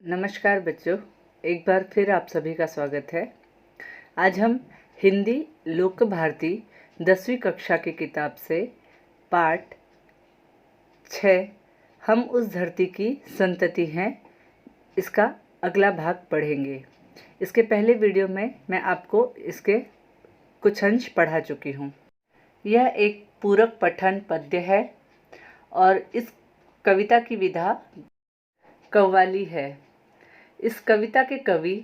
नमस्कार बच्चों, एक बार फिर आप सभी का स्वागत है। आज हम हिंदी लोक भारती 10वीं कक्षा की किताब से पाठ 6 हम उस धरती की संतति हैं, इसका अगला भाग पढ़ेंगे। इसके पहले वीडियो में मैं आपको इसके कुछ अंश पढ़ा चुकी हूँ। यह एक पूरक पठन पद्य है और इस कविता की विधा कव्वाली है। इस कविता के कवि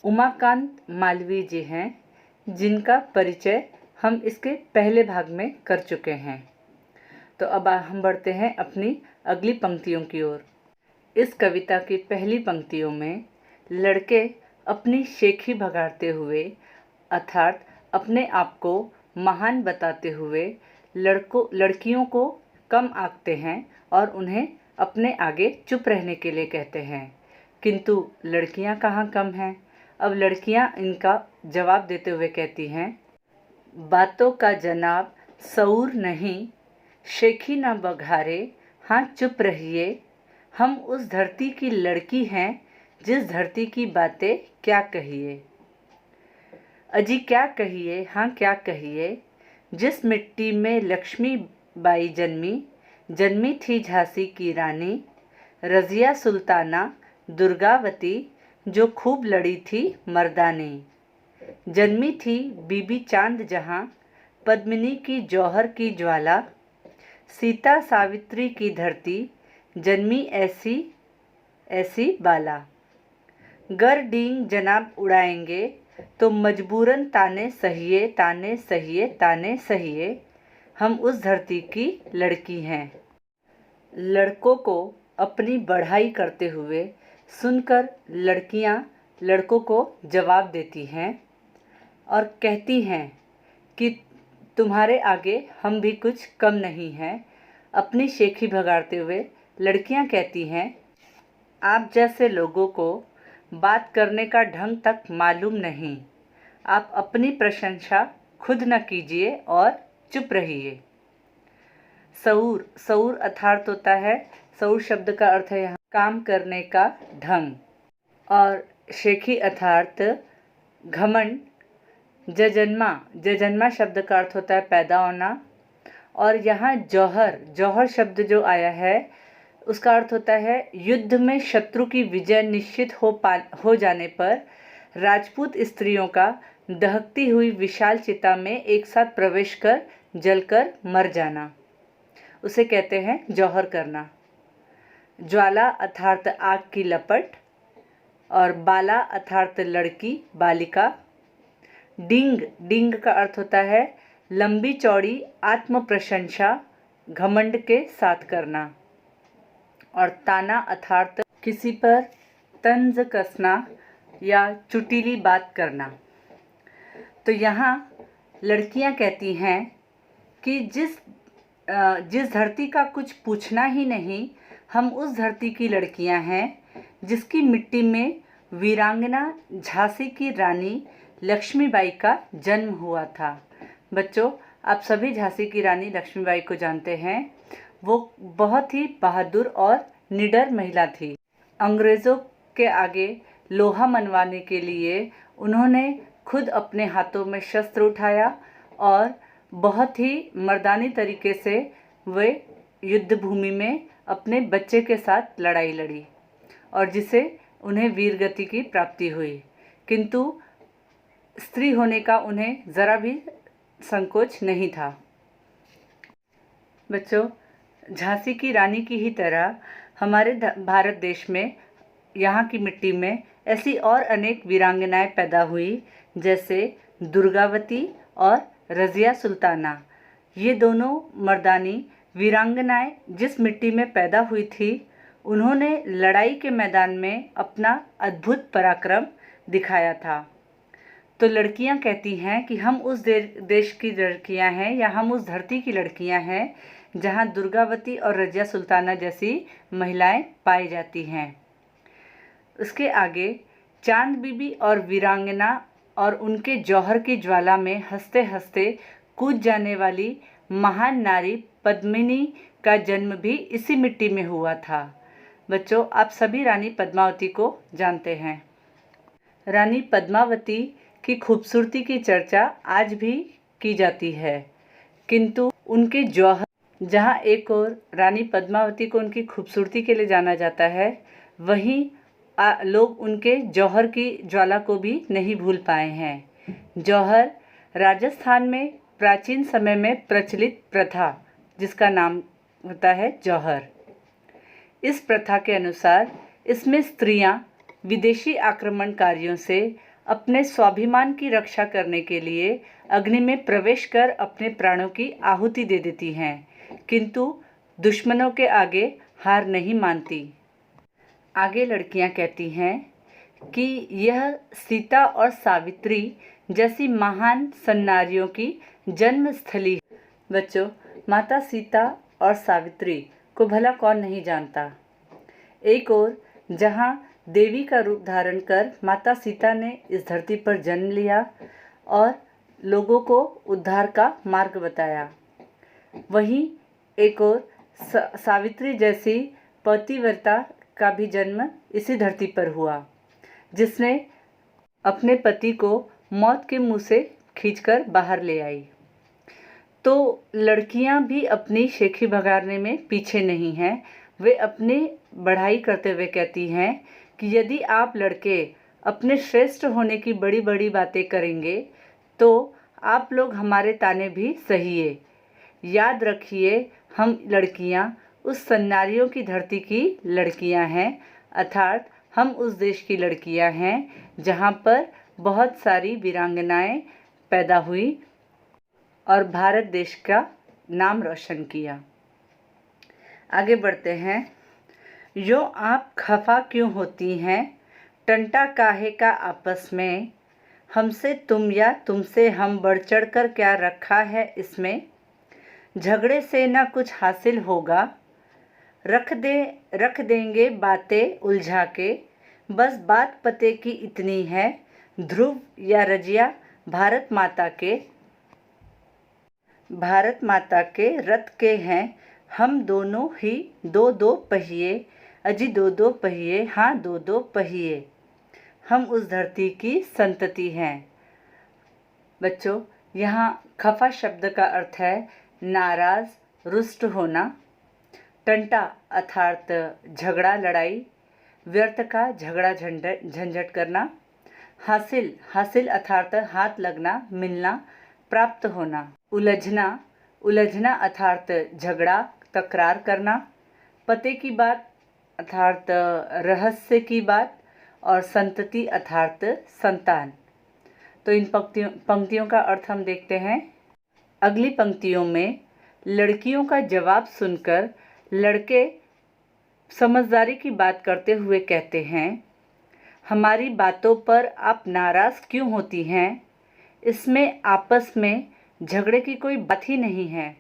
उमाकांत मालवीय जी हैं, जिनका परिचय हम इसके पहले भाग में कर चुके हैं। तो अब हम बढ़ते हैं अपनी अगली पंक्तियों की ओर। इस कविता की पहली पंक्तियों में लड़के अपनी शेखी भगाड़ते हुए अर्थात अपने आप को महान बताते हुए लड़कियों को कम आंकते हैं और उन्हें अपने आगे चुप रहने के लिए कहते हैं। किंतु लड़कियां कहाँ कम हैं। अब लड़कियां इनका जवाब देते हुए कहती हैं, बातों का जनाब सऊर नहीं, शेखी ना बघारे, हाँ चुप रहिए। हम उस धरती की लड़की हैं, जिस धरती की बातें क्या कहिए। अजी क्या कहिए, हाँ क्या कहिए। जिस मिट्टी में लक्ष्मी बाई जन्मी थी झांसी की रानी, रज़िया सुल्ताना दुर्गावती, जो खूब लड़ी थी मर्दानी। जन्मी थी बीबी चांद जहाँ, पद्मिनी की जौहर की ज्वाला। सीता सावित्री की धरती, जन्मी ऐसी ऐसी बाला। गर डींग जनाब उड़ाएंगे, तो मजबूरन ताने सहिए ताने सहिए ताने सहिए। हम उस धरती की लड़की हैं। लड़कों को अपनी बढ़ाई करते हुए सुनकर लड़कियां लड़कों को जवाब देती हैं और कहती हैं कि तुम्हारे आगे हम भी कुछ कम नहीं हैं। अपनी शेखी भगाड़ते हुए लड़कियां कहती हैं, आप जैसे लोगों को बात करने का ढंग तक मालूम नहीं। आप अपनी प्रशंसा खुद न कीजिए और चुप रहिए। सऊर सऊर अर्थात होता है, सऊर शब्द का अर्थ है यहाँ काम करने का ढंग, और शेखी अर्थात घमंड। जजन्मा शब्द का अर्थ होता है पैदा होना, और यहाँ जौहर शब्द जो आया है उसका अर्थ होता है युद्ध में शत्रु की विजय निश्चित हो जाने पर राजपूत स्त्रियों का दहकती हुई विशाल चिता में एक साथ प्रवेश कर जलकर मर जाना, उसे कहते हैं जौहर करना। ज्वाला अर्थात आग की लपट, और बाला अर्थात लड़की बालिका। डिंग का अर्थ होता है लंबी चौड़ी आत्म प्रशंसा घमंड के साथ करना, और ताना अर्थात किसी पर तंज कसना या चुटीली बात करना। तो यहाँ लड़कियाँ कहती हैं कि जिस धरती का कुछ पूछना ही नहीं, हम उस धरती की लड़कियां हैं जिसकी मिट्टी में वीरांगना झांसी की रानी लक्ष्मीबाई का जन्म हुआ था। बच्चों, आप सभी झांसी की रानी लक्ष्मीबाई को जानते हैं। वो बहुत ही बहादुर और निडर महिला थी। अंग्रेज़ों के आगे लोहा मनवाने के लिए उन्होंने खुद अपने हाथों में शस्त्र उठाया और बहुत ही मर्दानी तरीके से वे युद्ध भूमि में अपने बच्चे के साथ लड़ाई लड़ी, और जिसे उन्हें वीरगति की प्राप्ति हुई। किंतु स्त्री होने का उन्हें ज़रा भी संकोच नहीं था। बच्चों, झांसी की रानी की ही तरह हमारे भारत देश में, यहाँ की मिट्टी में ऐसी और अनेक वीरांगनाएं पैदा हुई, जैसे दुर्गावती और रज़िया सुल्ताना। ये दोनों मर्दानी वीरांगनाएं जिस मिट्टी में पैदा हुई थी, उन्होंने लड़ाई के मैदान में अपना अद्भुत पराक्रम दिखाया था। तो लड़कियां कहती हैं कि हम उस देश की लड़कियां हैं, या हम उस धरती की लड़कियां हैं जहां दुर्गावती और रज़िया सुल्ताना जैसी महिलाएं पाई जाती हैं। उसके आगे चांद बीबी और वीरांगना और उनके जौहर की ज्वाला में हंसते हंसते कूद जाने वाली महान नारी पद्मिनी का जन्म भी इसी मिट्टी में हुआ था। बच्चों, आप सभी रानी पद्मावती को जानते हैं। रानी पद्मावती की खूबसूरती की चर्चा आज भी की जाती है, किंतु उनके जौहर, जहाँ एक और रानी पद्मावती को उनकी खूबसूरती के लिए जाना जाता है, वहीं लोग उनके जौहर की ज्वाला को भी नहीं भूल पाए हैं। जौहर राजस्थान में प्राचीन समय में प्रचलित प्रथा, जिसका नाम होता है जौहर। इस प्रथा के अनुसार इसमें स्त्रियां विदेशी आक्रमणकारियों से अपने स्वाभिमान की रक्षा करने के लिए अग्नि में प्रवेश कर अपने प्राणों की आहुति दे देती हैं, किंतु दुश्मनों के आगे हार नहीं मानती। आगे लड़कियां कहती हैं कि यह सीता और सावित्री जैसी महान सन्नारियों की जन्मस्थली है। बच्चों, माता सीता और सावित्री को भला कौन नहीं जानता। एक और जहां देवी का रूप धारण कर माता सीता ने इस धरती पर जन्म लिया और लोगों को उद्धार का मार्ग बताया, वहीं एक और सावित्री जैसी पतिव्रता का भी जन्म इसी धरती पर हुआ, जिसने अपने पति को मौत के मुंह से खींचकर बाहर ले आई। तो लड़कियां भी अपनी शेखी भगाने में पीछे नहीं हैं। वे अपनी बढ़ाई करते हुए कहती हैं कि यदि आप लड़के अपने श्रेष्ठ होने की बड़ी बड़ी बातें करेंगे तो आप लोग हमारे ताने भी सहिए। याद रखिए, हम लड़कियां उस सन्नारियों की धरती की लड़कियां हैं, अर्थात हम उस देश की लड़कियां हैं जहां पर बहुत सारी वीरांगनाएं पैदा हुई और भारत देश का नाम रोशन किया। आगे बढ़ते हैं। यो आप खफा क्यों होती हैं, टंटा काहे का आपस में, हमसे तुम या तुमसे हम बढ़ चढ़ कर क्या रखा है इसमें, झगड़े से ना कुछ हासिल होगा, रख देंगे बातें उलझा के, बस बात पते की इतनी है, ध्रुव या रजिया भारत माता के रथ के हैं, हम दोनों ही दो दो पहिए, अजी दो दो पहिए, हाँ दो दो पहिए, हम उस धरती की संतति हैं। बच्चों, यहाँ खफा शब्द का अर्थ है नाराज, रुष्ट होना। टंटा अर्थात झगड़ा, लड़ाई। व्यर्थ का झगड़ा, झंझट करना। हासिल अर्थात हाथ लगना, मिलना, प्राप्त होना। उलझना अर्थात झगड़ा, तकरार करना। पते की बात अर्थात रहस्य की बात, और संतति अर्थात संतान। तो इन पंक्तियों का अर्थ हम देखते हैं। अगली पंक्तियों में लड़कियों का जवाब सुनकर लड़के समझदारी की बात करते हुए कहते हैं, हमारी बातों पर आप नाराज़ क्यों होती हैं, इसमें आपस में झगड़े की कोई बात ही नहीं है।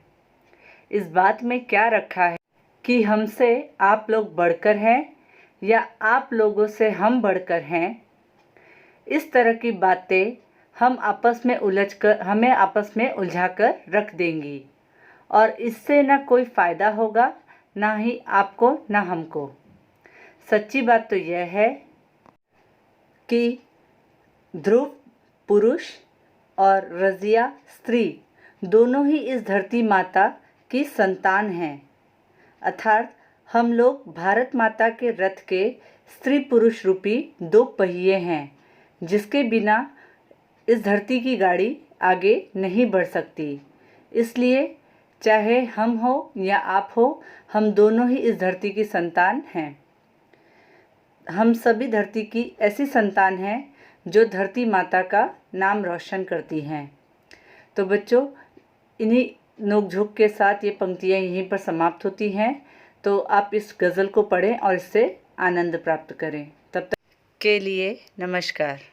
इस बात में क्या रखा है कि हमसे आप लोग बढ़कर हैं या आप लोगों से हम बढ़कर हैं। इस तरह की बातें हमें आपस में उलझाकर रख देंगी और इससे ना कोई फ़ायदा होगा, ना ही आपको ना हमको। सच्ची बात तो यह है कि ध्रुव पुरुष और रजिया स्त्री दोनों ही इस धरती माता की संतान हैं, अर्थात हम लोग भारत माता के रथ के स्त्री पुरुष रूपी दो पहिए हैं, जिसके बिना इस धरती की गाड़ी आगे नहीं बढ़ सकती। इसलिए चाहे हम हो या आप हो, हम दोनों ही इस धरती की संतान हैं। हम सभी धरती की ऐसी संतान हैं जो धरती माता का नाम रोशन करती हैं। तो बच्चों, इन्हीं नोक-झोंक के साथ ये पंक्तियाँ यहीं पर समाप्त होती हैं। तो आप इस गज़ल को पढ़ें और इससे आनंद प्राप्त करें। तब तक के लिए नमस्कार।